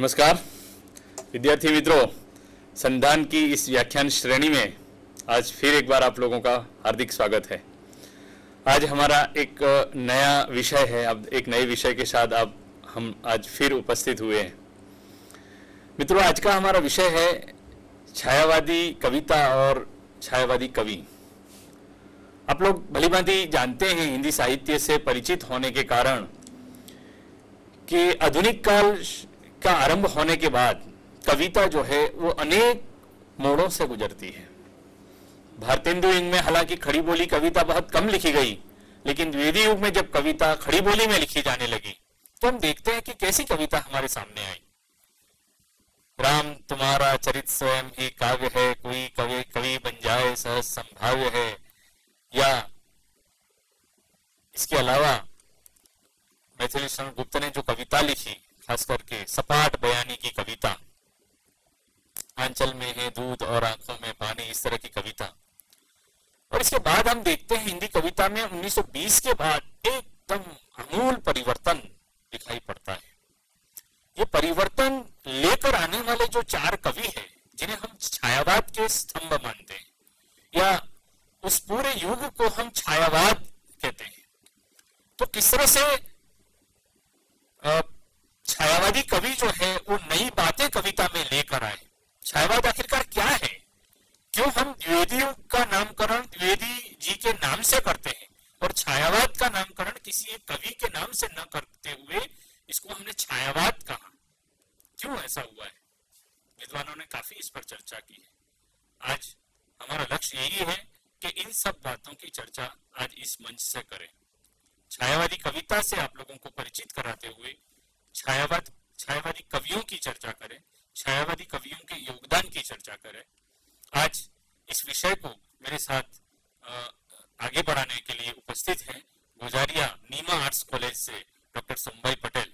नमस्कार विद्यार्थी मित्रों, संधान की इस व्याख्यान श्रेणी में आज फिर एक बार आप लोगों का हार्दिक स्वागत है। आज हमारा एक नया विषय है। अब एक नए विषय के साथ अब हम आज फिर उपस्थित हुए हैं। मित्रों, आज का हमारा विषय है छायावादी कविता और छायावादी कवि। आप लोग भलीभांति जानते हैं, हिंदी साहित्य से परिचित होने के कारण, कि आधुनिक काल का आरंभ होने के बाद कविता जो है वो अनेक मोड़ों से गुजरती है। भारतेंदु युग में हालांकि खड़ी बोली कविता बहुत कम लिखी गई, लेकिन द्विवेदी युग में जब कविता खड़ी बोली में लिखी जाने लगी तो हम देखते हैं कि कैसी कविता हमारे सामने आई। राम तुम्हारा चरित स्वयं ही काव्य है, कोई कवि कवि बन जाए सहज संभाव्य है। या इसके अलावा मैथिली शरण गुप्त ने जो कविता लिखी, खास करके सपाट बयानी की कविता, आंचल में है दूध और आंखों में पानी, इस तरह की कविता। और इसके बाद हम देखते हैं हिंदी कविता में 1920 के बाद एकदम आमूल परिवर्तन दिखाई पड़ता है। ये परिवर्तन लेकर आने वाले जो चार कवि हैं, जिन्हें हम छायावाद के स्तंभ मानते हैं, या उस पूरे युग को हम छायावाद कहते हैं, तो किस तरह से छायावादी कवि जो है वो नई बातें कविता में लेकर आए। छायावाद आखिरकार क्या है? क्यों हम द्विवेदी का नामकरण द्विवेदी जी के नाम से करते हैं और छायावाद का नामकरण किसी एक कवि के नाम से न करते हुए इसको हमने छायावाद कहा? क्यों ऐसा हुआ है? विद्वानों ने काफी इस पर चर्चा की है। आज हमारा लक्ष्य यही है कि इन सब बातों की चर्चा आज इस मंच से करें। छायावादी कविता से आप लोगों को परिचित कराते हुए छायावादी कवियों की चर्चा करें, छायावादी कवियों के योगदान की चर्चा करें। आज इस विषय को मेरे साथ आगे बढ़ाने के लिए उपस्थित हैं गोजारिया नीमा आर्ट्स कॉलेज से डॉक्टर सोमभाई पटेल।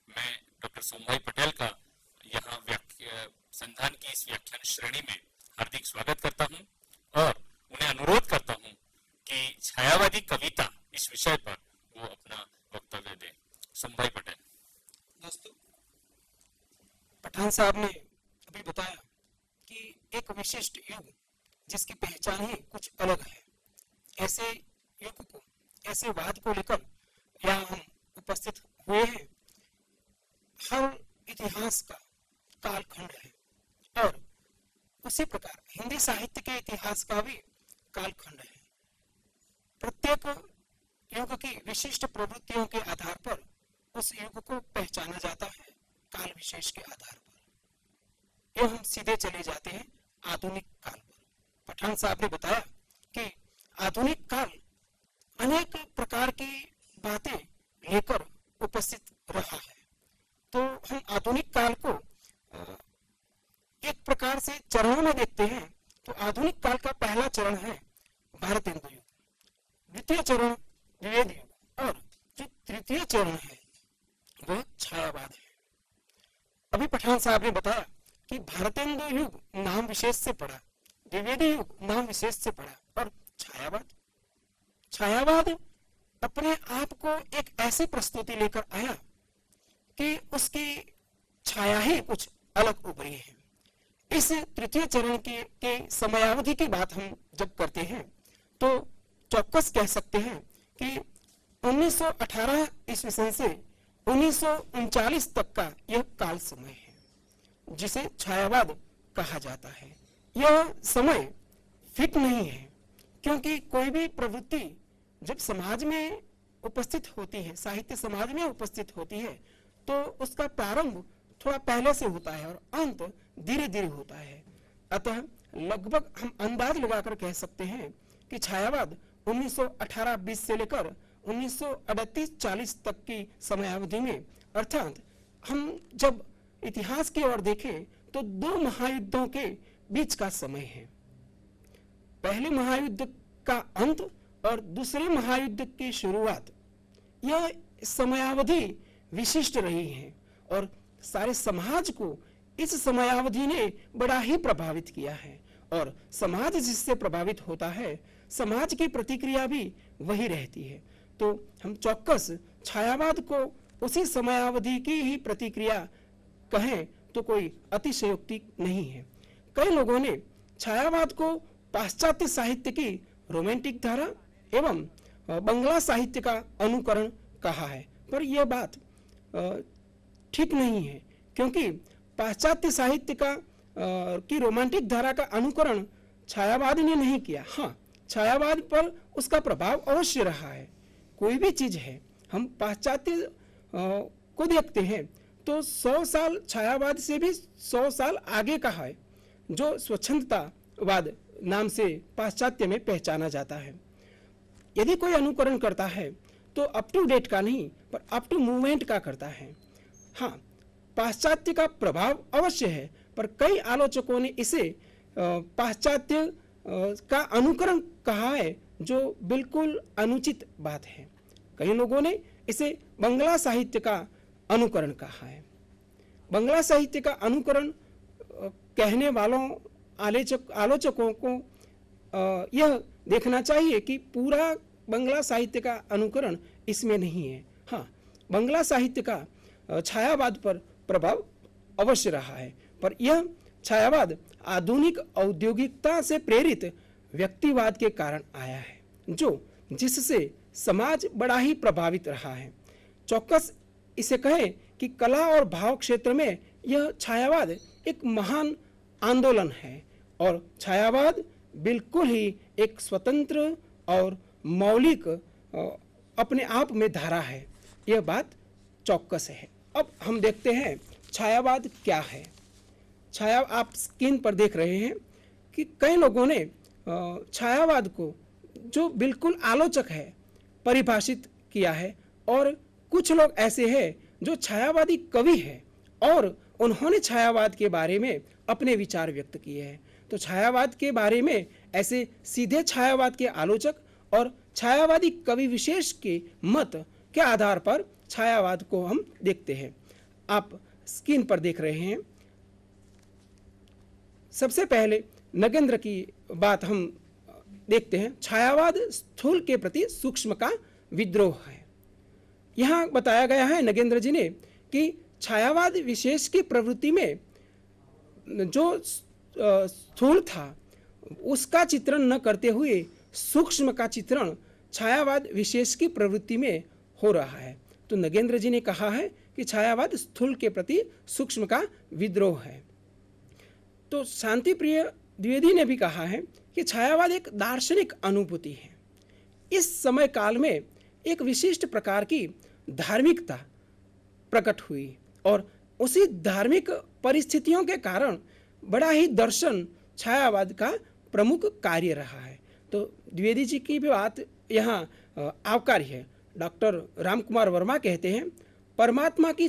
मैं डॉक्टर सोमभाई पटेल का यहाँ संधान की इस व्याख्यान श्रेणी में हार्दिक स्वागत करता हूँ और उन्हें अनुरोध करता हूँ कि छायावादी कविता इस विषय पर वो अपना वक्तव्य दें। सोमभाई पटेल। दोस्तों, पठान साहब ने अभी बताया कि एक विशिष्ट युग जिसकी पहचान ही कुछ अलग है, ऐसे युग को, ऐसे वाद को लेकर यहाँ हम उपस्थित हुए हैं। हर इतिहास का कालखंड है और उसी प्रकार हिंदी साहित्य के इतिहास का भी कालखंड है। प्रत्येक युग की विशिष्ट प्रवृत्तियों के आधार पर उस युग को पहचाना जाता है, काल विशेष के आधार पर। यो हम सीधे चले जाते हैं आधुनिक काल पर। पठान साहब ने बताया कि आधुनिक काल अनेक प्रकार की बातें लेकर उपस्थित रहा है। तो हम आधुनिक काल को एक प्रकार से चरणों में देखते हैं। तो आधुनिक काल का पहला चरण है भारतेंदु युग, द्वितीय चरण द्विवेदी युग और जो तृतीय चरण है वह छायावाद है। अभी पठान साहब ने बताया कि भारतेंदु युग नाम विशेष से पढ़ा, द्विवेदी युग नाम विशेष से पढ़ा और छायावाद अपने आप को एक ऐसी प्रस्तुति लेकर आया कि उसकी छाया ही कुछ अलग उभरी है। इस तृतीय चरण के समयावधि की बात हम जब करते हैं तो चौकस कह सकते हैं कि 1918 ईस्वी सन से 1939 तक का यह काल समय है जिसे छायावाद कहा जाता है। यह समय फिट नहीं है, क्योंकि कोई भी प्रवृत्ति जब समाज में उपस्थित होती है, साहित्य समाज में उपस्थित होती है, तो उसका प्रारंभ थोड़ा पहले से होता है और अंत धीरे धीरे होता है। अतः लगभग हम अंदाज लगाकर कह सकते हैं कि छायावाद 1918-20 से लेकर 1938-40 तक की समयावधि में, अर्थात हम जब इतिहास की ओर देखें तो दो महायुद्धों के बीच का समय है। पहले महायुद्ध का अंत और दूसरे महायुद्ध की शुरुआत, यह समयावधि विशिष्ट रही है और सारे समाज को इस समयावधि ने बड़ा ही प्रभावित किया है। और समाज जिससे प्रभावित होता है, समाज की प्रतिक्रिया भी वही रहती है। तो हम चौकस छायावाद को उसी समयावधि की ही प्रतिक्रिया कहें तो कोई अतिशयोक्ति नहीं है। कई लोगों ने छायावाद को पाश्चात्य साहित्य की रोमांटिक धारा एवं बंगला साहित्य का अनुकरण कहा है, पर यह बात ठीक नहीं है, क्योंकि पाश्चात्य साहित्य की रोमांटिक धारा का अनुकरण छायावाद ने नहीं किया। हाँ, छायावाद पर उसका प्रभाव अवश्य रहा है। कोई भी चीज है, हम पाश्चात्य को देखते हैं तो 100 साल छायावाद से भी 100 साल आगे का है, जो स्वच्छंदतावाद नाम से पाश्चात्य में पहचाना जाता है। यदि कोई अनुकरण करता है तो अप टू डेट का नहीं, पर अप टू मूवमेंट का करता है। हाँ, पाश्चात्य का प्रभाव अवश्य है, पर कई आलोचकों ने इसे पाश्चात्य का अनुकरण कहा है, जो बिल्कुल अनुचित बात है। कई लोगों ने इसे बंगला साहित्य का अनुकरण कहा है। बंगला साहित्य का अनुकरण कहने वालों आलोचकों को यह देखना चाहिए कि पूरा बंगला साहित्य का अनुकरण इसमें नहीं है। हाँ, बंगला साहित्य का छायावाद पर प्रभाव अवश्य रहा है, पर यह छायावाद आधुनिक औद्योगिकता से प्रेरित व्यक्तिवाद के कारण आया है, जिससे समाज बड़ा ही प्रभावित रहा है। चौकस इसे कहें कि कला और भाव क्षेत्र में यह छायावाद एक महान आंदोलन है, और छायावाद बिल्कुल ही एक स्वतंत्र और मौलिक अपने आप में धारा है। यह बात चौकस है। अब हम देखते हैं छायावाद क्या है। आप स्क्रीन पर देख रहे हैं कि कई लोगों ने छायावाद को, जो बिल्कुल आलोचक है, परिभाषित किया है, और कुछ लोग ऐसे हैं जो छायावादी कवि हैं और उन्होंने छायावाद के बारे में अपने विचार व्यक्त किए हैं। तो छायावाद के बारे में ऐसे सीधे छायावाद के आलोचक और छायावादी कवि विशेष के मत के आधार पर छायावाद को हम देखते हैं। आप स्क्रीन पर देख रहे हैं। सबसे पहले नगेंद्र की बात हम देखते हैं। छायावाद स्थूल के प्रति सूक्ष्म का विद्रोह है। यहाँ बताया गया है नगेंद्र जी ने कि छायावाद विशेष की प्रवृत्ति में जो स्थूल था उसका चित्रण न करते हुए सूक्ष्म का चित्रण छायावाद विशेष की प्रवृत्ति में हो रहा है। तो नगेंद्र जी ने कहा है कि छायावाद स्थूल के प्रति सूक्ष्म का विद्रोह है। तो शांति प्रिय द्विवेदी ने भी कहा है कि छायावाद एक दार्शनिक अनुभूति है। इस समय काल में एक विशिष्ट प्रकार की धार्मिकता प्रकट हुई और उसी धार्मिक परिस्थितियों के कारण बड़ा ही दर्शन छायावाद का प्रमुख कार्य रहा है। तो द्विवेदी जी की भी बात यहाँ आवकारी है। डॉक्टर रामकुमार वर्मा कहते हैं, परमात्मा की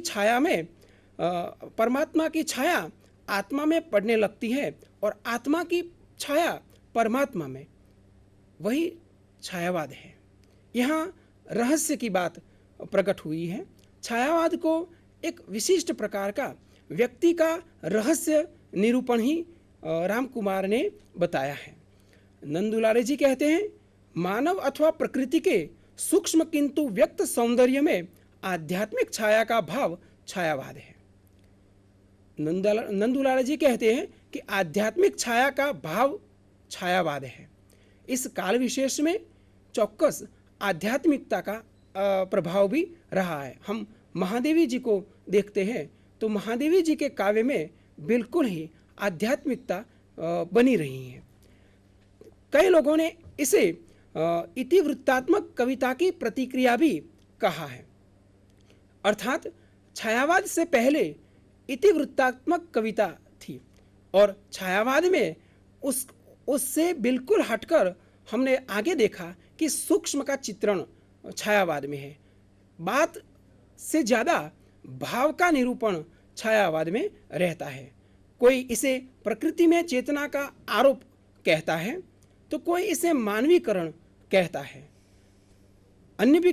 छाया आत्मा में पड़ने लगती है और आत्मा की छाया परमात्मा में, वही छायावाद है। यहाँ रहस्य की बात प्रकट हुई है। छायावाद को एक विशिष्ट प्रकार का व्यक्ति का रहस्य निरूपण ही रामकुमार ने बताया है। नंदुलारे जी कहते हैं, मानव अथवा प्रकृति के सूक्ष्म किंतु व्यक्त सौंदर्य में आध्यात्मिक छाया का भाव छायावाद है। नंदुलारे जी कहते हैं कि आध्यात्मिक छाया का भाव छायावाद है। इस काल विशेष में चौकस आध्यात्मिकता का प्रभाव भी रहा है। हम महादेवी जी को देखते हैं तो महादेवी जी के काव्य में बिल्कुल ही आध्यात्मिकता बनी रही है। कई लोगों ने इसे इतिवृत्तात्मक कविता की प्रतिक्रिया भी कहा है। अर्थात छायावाद से पहले इतिवृत्तात्मक कविता थी और छायावाद में उससे बिल्कुल हटकर हमने आगे देखा कि सूक्ष्म का चित्रण छायावाद में है। बात से ज़्यादा भाव का निरूपण छायावाद में रहता है। कोई इसे प्रकृति में चेतना का आरोप कहता है तो कोई इसे मानवीकरण कहता है। अन्य भी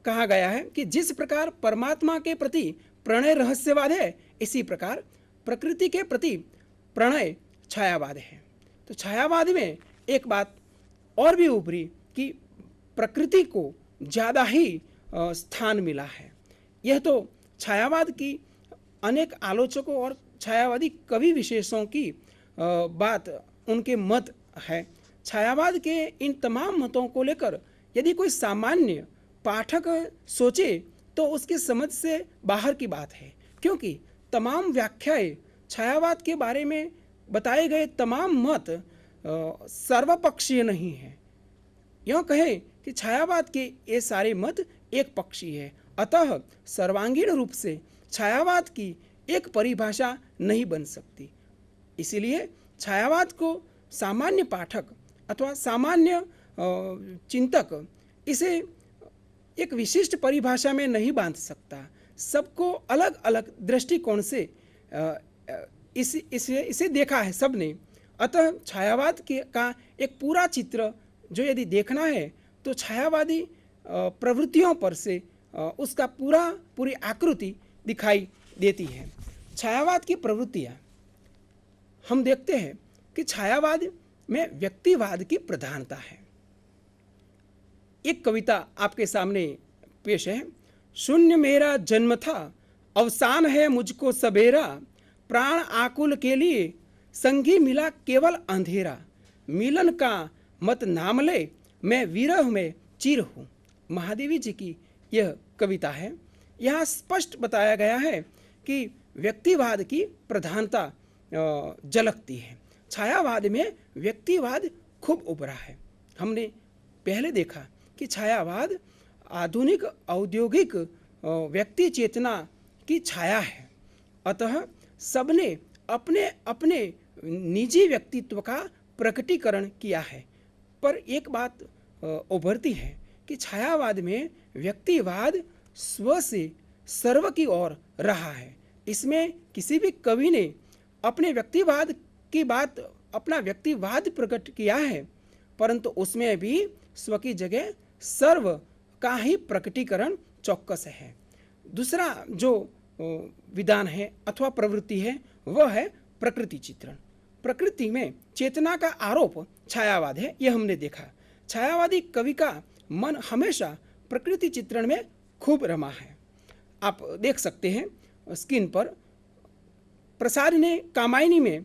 कहा गया है कि जिस प्रकार परमात्मा के प्रति प्रणय रहस्यवाद है, इसी प्रकार प्रकृति के प्रति प्रणय छायावाद है। तो छायावाद में एक बात और भी उभरी कि प्रकृति को ज़्यादा ही स्थान मिला है। यह तो छायावाद की अनेक आलोचकों और छायावादी कवि विशेषों की बात उनके मत है। छायावाद के इन तमाम मतों को लेकर यदि कोई सामान्य पाठक सोचे तो उसकी समझ से बाहर की बात है, क्योंकि तमाम व्याख्याएं छायावाद के बारे में बताए गए तमाम मत सर्वपक्षीय नहीं है। यूँ कहे कि छायावाद के ये सारे मत एक पक्षीय है, अतः सर्वांगीण रूप से छायावाद की एक परिभाषा नहीं बन सकती। इसीलिए छायावाद को सामान्य पाठक अथवा सामान्य चिंतक इसे एक विशिष्ट परिभाषा में नहीं बांध सकता। सबको अलग अलग दृष्टिकोण से इसे देखा है सबने। अतः छायावाद का एक पूरा चित्र जो यदि देखना है तो छायावादी प्रवृत्तियों पर से उसका पूरी आकृति दिखाई देती है। छायावाद की प्रवृत्तियाँ हम देखते हैं कि छायावाद में व्यक्तिवाद की प्रधानता है। एक कविता आपके सामने पेश है। शून्य मेरा जन्म था, अवसान है मुझको सबेरा, प्राण आकुल के लिए संगी मिला केवल अंधेरा, मिलन का मत नाम ले मैं विरह में चिर हूँ। महादेवी जी की यह कविता है। यहाँ स्पष्ट बताया गया है कि व्यक्तिवाद की प्रधानता झलकती है। छायावाद में व्यक्तिवाद खूब उभरा है। हमने पहले देखा कि छायावाद आधुनिक औद्योगिक व्यक्ति चेतना की छाया है। अतः सबने अपने अपने निजी व्यक्तित्व का प्रकटीकरण किया है। पर एक बात उभरती है कि छायावाद में व्यक्तिवाद स्व से सर्व की ओर रहा है। इसमें किसी भी कवि ने अपने व्यक्तिवाद की बात अपना व्यक्तिवाद प्रकट किया है, परंतु उसमें भी स्व की जगह सर्व का ही प्रकटीकरण चौकस है। दूसरा जो विधान है अथवा प्रवृत्ति है वह है प्रकृति चित्रण। प्रकृति में चेतना का आरोप छायावाद है, यह हमने देखा। छायावादी कवि का मन हमेशा प्रकृति चित्रण में खूब रमा है। आप देख सकते हैं स्क्रीन पर, प्रसाद ने कामायनी में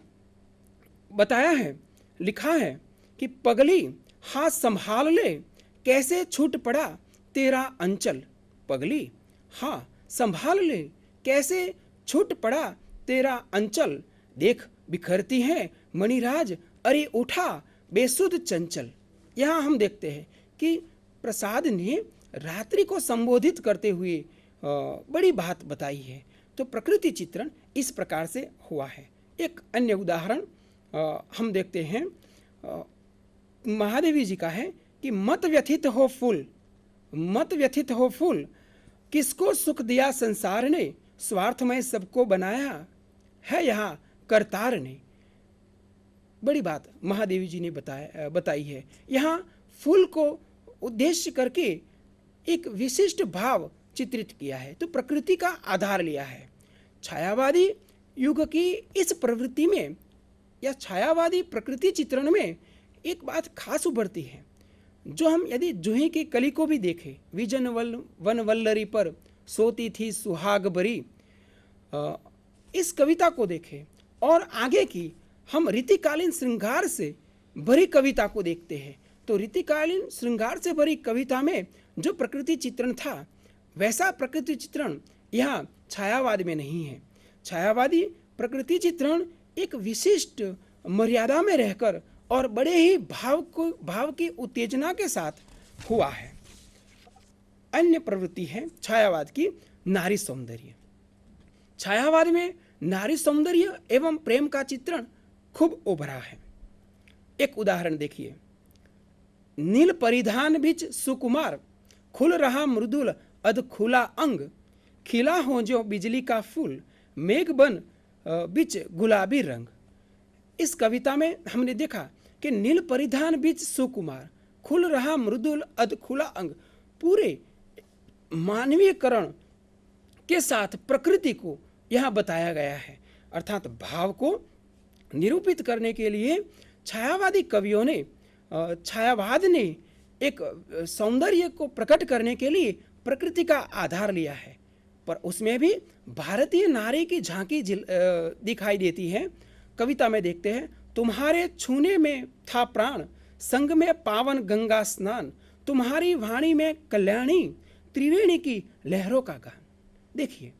बताया है, लिखा है कि पगली हाथ संभाल ले, कैसे छूट पड़ा तेरा अंचल। पगली हाँ संभाल ले, कैसे छूट पड़ा तेरा अंचल, देख बिखरती है मणिराज, अरे उठा बेसुध चंचल। यहाँ हम देखते हैं कि प्रसाद ने रात्रि को संबोधित करते हुए बड़ी बात बताई है। तो प्रकृति चित्रण इस प्रकार से हुआ है। एक अन्य उदाहरण हम देखते हैं, महादेवी जी का है कि मत व्यथित हो फूल, मत व्यथित हो फूल, किसको सुख दिया संसार ने, स्वार्थमय सबको बनाया है यहाँ करतार ने। बड़ी बात महादेवी जी ने बताई है। यहाँ फूल को उद्देश्य करके एक विशिष्ट भाव चित्रित किया है, तो प्रकृति का आधार लिया है। छायावादी युग की इस प्रवृत्ति में या छायावादी प्रकृति चित्रण में एक बात खास उभरती है, जो हम यदि जूही की कली को भी देखें, विजन वन वल्लरी पर सोती थी सुहाग बरी, इस कविता को देखें और आगे की हम रीतिकालीन श्रृंगार से भरी कविता को देखते हैं, तो रीतिकालीन श्रृंगार से भरी कविता में जो प्रकृति चित्रण था वैसा प्रकृति चित्रण यहाँ छायावाद में नहीं है। छायावादी प्रकृति चित्रण एक विशिष्ट मर्यादा में रहकर और बड़े ही भाव की उत्तेजना के साथ हुआ है। अन्य प्रवृत्ति है छायावाद की नारी सौंदर्य। छायावाद में नारी सौंदर्य एवं प्रेम का चित्रण खूब उभरा है। एक उदाहरण देखिए, नील परिधान बीच सुकुमार, खुल रहा मृदुल अध खुला अंग, खिला हो जो बिजली का फूल, मेघ बन बीच गुलाबी रंग। इस कविता में हमने देखा कि नील परिधान बीच सुकुमार, खुल रहा मृदुल अध खुला अंग, पूरे मानवीयकरण के साथ प्रकृति को यहाँ बताया गया है। अर्थात भाव को निरूपित करने के लिए छायावादी कवियों ने, छायावाद ने एक सौंदर्य को प्रकट करने के लिए प्रकृति का आधार लिया है। पर उसमें भी भारतीय नारी की झांकी दिखाई देती है। कविता में देखते हैं, तुम्हारे छूने में था प्राण, संग में पावन गंगा स्नान, तुम्हारी वाणी में कल्याणी, त्रिवेणी की लहरों का गान। देखिए,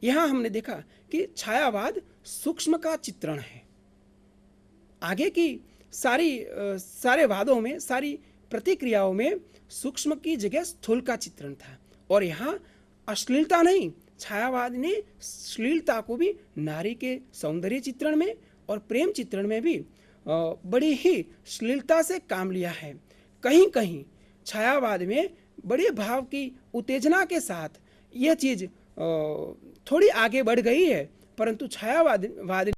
यहां हमने देखा कि छायावाद सूक्ष्म का चित्रण है। आगे की सारे वादों में, सारी प्रतिक्रियाओं में सूक्ष्म की जगह स्थूल का चित्रण था। और यहाँ अश्लीलता नहीं, छायावाद ने श्लीलता को भी नारी के सौंदर्य चित्रण में और प्रेम चित्रण में भी बड़ी ही श्लीलता से काम लिया है। कहीं कहीं छायावाद में बड़े भाव की उत्तेजना के साथ यह चीज थोड़ी आगे बढ़ गई है, परंतु छायावाद